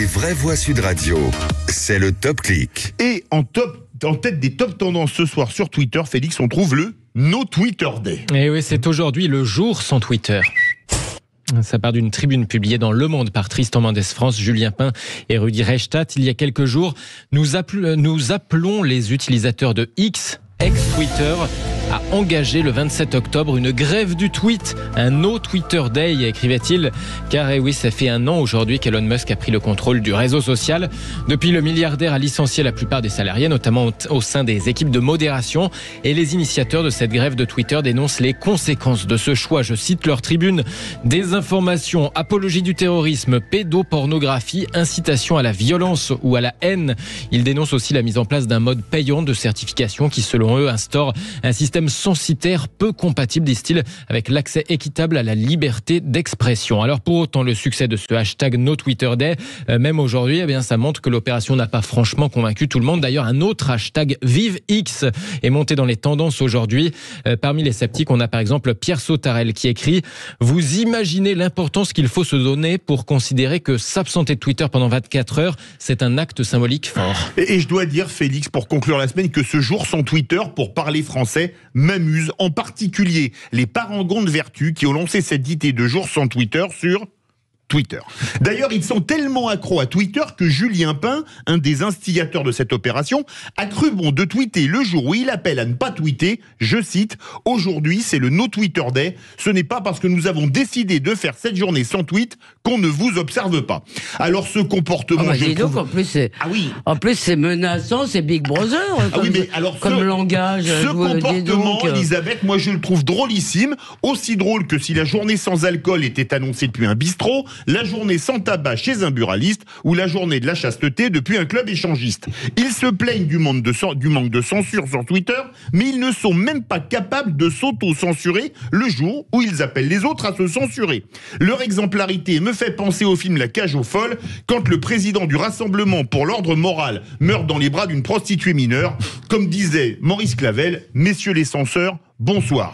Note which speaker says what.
Speaker 1: vraies voix Sud Radio, c'est le Top Click.
Speaker 2: Et en tête des top tendances ce soir sur Twitter, Félix, on trouve le No Twitter Day.
Speaker 3: Et oui, c'est aujourd'hui le jour sans Twitter. Ça part d'une tribune publiée dans Le Monde par Tristan Mendès France, Julien Pain et Rudi Reichstadt. Il y a quelques jours, nous appelons les utilisateurs de X, ex-Twitter, a engagé le 27 octobre une grève du tweet, un No Twitter Day, écrivait-il, car oui, ça fait un an aujourd'hui qu'Elon Musk a pris le contrôle du réseau social. Depuis, le milliardaire a licencié la plupart des salariés, notamment au sein des équipes de modération, et les initiateurs de cette grève de Twitter dénoncent les conséquences de ce choix. Je cite leur tribune: désinformation, apologie du terrorisme, pédopornographie, incitation à la violence ou à la haine. Ils dénoncent aussi la mise en place d'un mode payant de certification qui, selon eux, instaure un système censitaire peu compatible, disent-ils, avec l'accès équitable à la liberté d'expression. Alors pour autant, le succès de ce hashtag No Twitter Day, même aujourd'hui, ça montre que l'opération n'a pas franchement convaincu tout le monde. D'ailleurs, un autre hashtag Vive X est monté dans les tendances aujourd'hui. Parmi les sceptiques, on a par exemple Pierre Sautarel qui écrit: vous imaginez l'importance qu'il faut se donner pour considérer que s'absenter de Twitter pendant 24 heures, c'est un acte symbolique fort.
Speaker 2: Et je dois dire, Félix, pour conclure la semaine, que ce jour sans Twitter pour parler français m'amuse, en particulier les parangons de vertu qui ont lancé cette idée de jour sans Twitter sur Twitter. D'ailleurs, ils sont tellement accros à Twitter que Julien Pain, un des instigateurs de cette opération, a cru bon de tweeter le jour où il appelle à ne pas tweeter, je cite: aujourd'hui c'est le No Twitter Day, ce n'est pas parce que nous avons décidé de faire cette journée sans tweet qu'on ne vous observe pas. Alors ce comportement,
Speaker 4: en plus c'est menaçant, c'est Big Brother, comme langage.
Speaker 2: Ce comportement, Elisabeth, moi je le trouve drôlissime, aussi drôle que si la journée sans alcool était annoncée depuis un bistrot, la journée sans tabac chez un buraliste ou la journée de la chasteté depuis un club échangiste. Ils se plaignent du manque de censure sur Twitter, mais ils ne sont même pas capables de s'auto-censurer le jour où ils appellent les autres à se censurer. Leur exemplarité me fait penser au film La Cage aux folles, quand le président du Rassemblement pour l'ordre moral meurt dans les bras d'une prostituée mineure. Comme disait Maurice Clavel, messieurs les censeurs, bonsoir.